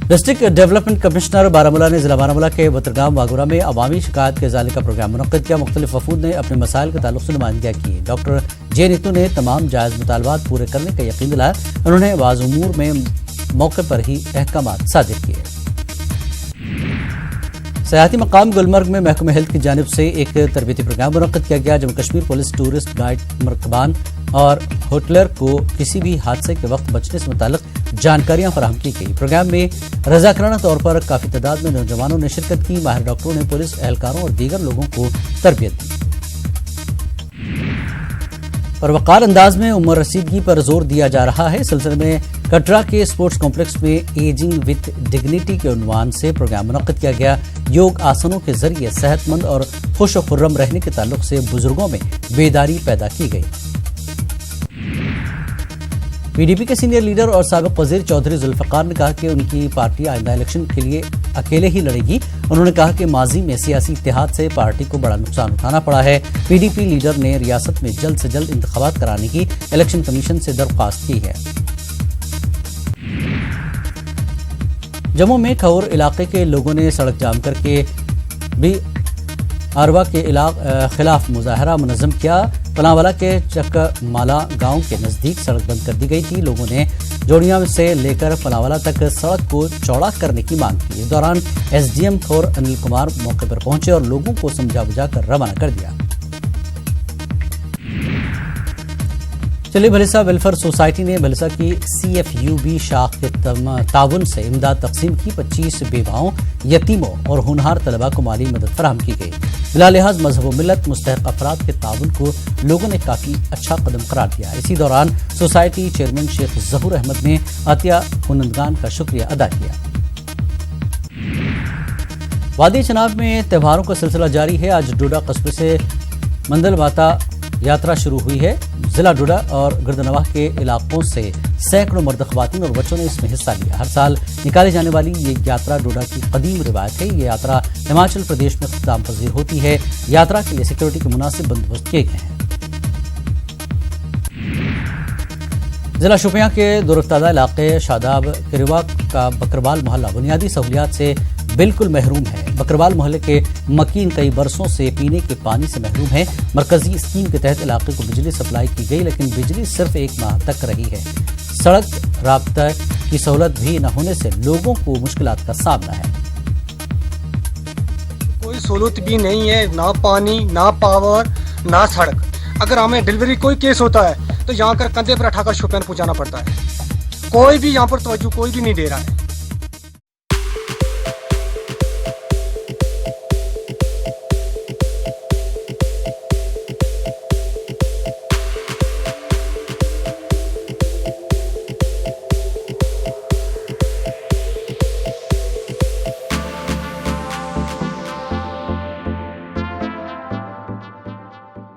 District development commissioner Baramulla نے ضلع بارامولہ کے بترگام واگورہ میں عوامی شکایت کے ازالے کا پروگرام منعقد کیا۔ مختلف وفود نے اپنے مسائل کے تعلق سے نمائندگیاں کی۔ ڈاکٹر جے نیتو نے تمام جائز مطالبات پورے کرنے کا یقین دلایا۔ انہوں نے بعض امور میں موقع پر ہی احکامات صادر کیے۔ سیاحتی مقام گلمرگ میں محکمہ ہیلتھ کی جانب سے ایک تربیتی پروگرام منعقد کیا گیا۔ Jammu Kashmir police tourist guide مرکبان اور ہوٹلر کو کسی بھی حادثے کے وقت بچنے سے متعلق جانکاریاں فراہم کی گئی۔ پروگرام میں رضاکارانہ طور پر کافی تعداد میں نوجوانوں نے شرکت کی۔ ماہر ڈاکٹروں نے پولیس اہلکاروں اور دیگر لوگوں کو تربیت دی۔ پروقار انداز میں عمر رسیدگی پر زور دیا جا رہا ہے۔ سلسلے میں کٹرا کے اسپورٹس کمپلیکس میں ایجنگ وتھ ڈگنیٹی کے عنوان سے پروگرام منعقد کیا گیا۔ یوگ آسنوں کے ذریعے صحت مند اور خوش و خرم رہنے کے تعلق سے بزرگوں میں بیداری پیدا کی گئی۔ پی ڈی پی کے سینئر لیڈر اور سابق وزیر چودھری ذوالفقار نے کہا کہ ان کی پارٹی آئندہ الیکشن کے لیے اکیلے ہی لڑے گی۔ انہوں نے کہا کہ ماضی میں سیاسی اتحاد سے پارٹی کو بڑا نقصان اٹھانا پڑا ہے۔ پی ڈی پی لیڈر نے ریاست میں جلد سے جلد انتخابات کرانے کی الیکشن کمیشن سے درخواست کی ہے۔ جموں میں کھور علاقے کے لوگوں نے سڑک جام کر کے بھی آروا کے خلاف مظاہرہ منظم کیا۔ پناوالا کے چک مالا گاؤں کے نزدیک سڑک بند کر دی گئی تھی۔ لوگوں نے جوڑیاں سے لے کر پناوالا تک سڑک کو چوڑا کرنے کی مانگ کی۔ اس دوران S D M کھور Anil Kumar موقع پر پہنچے اور لوگوں کو سمجھا بجھا کر روانہ کر دیا۔ چلی بھلسا ویلفیئر سوسائٹی نے بھلسا کی سی ایف یو بی شاخ کے تعاون سے امداد تقسیم کی۔ 25 بیواؤں، یتیموں اور ہونہار طلباء کو مالی مدد فراہم کی گئی۔ بلا لحاظ مذہب و ملت مستحق افراد کے تعاون کو لوگوں نے کافی اچھا قدم قرار دیا۔ اسی دوران سوسائٹی چیئرمین شیخ ظہور احمد نے عطیہ کنندگان کا شکریہ ادا کیا۔ وادی چناب میں تہواروں کا سلسلہ جاری ہے۔ آج ڈوڈا قصبے سے مندل ماتا یاترا شروع ہوئی ہے۔ ضلع ڈوڈا اور گردنواہ کے علاقوں سے سینکڑوں مرد، خواتین اور بچوں نے اس میں حصہ لیا۔ ہر سال نکالی جانے والی یہ یاترا ڈوڈا کی قدیم روایت ہے۔ یہ یاترا ہماچل پردیش میں اختتام پذیر ہوتی ہے۔ یاترا کے لیے سیکورٹی کے مناسب بندوبست کیے گئے ہیں۔ ضلع شوپیاں کے درافتادہ علاقے شاداب کریوا کا بکروال محلہ بنیادی سہولیات سے بالکل محروم ہے۔ بکروال محلے کے مکین کئی برسوں سے پینے کے پانی سے محروم ہے۔ مرکزی اسکیم کے تحت علاقے کو بجلی سپلائی کی گئی، لیکن بجلی صرف 1 ماہ تک رہی ہے۔ سڑک رابطہ کی سہولت بھی نہ ہونے سے لوگوں کو مشکلات کا سامنا ہے۔ کوئی سہولت بھی نہیں ہے، نہ پانی، نہ پاور، نہ سڑک۔ اگر ہمیں ڈیلیوری کوئی کیس ہوتا ہے تو یہاں کر کندھے پر اٹھا کر شوپین پہنچانا پڑتا ہے۔ کوئی بھی یہاں پر توجہ کوئی بھی نہیں دے رہا ہے۔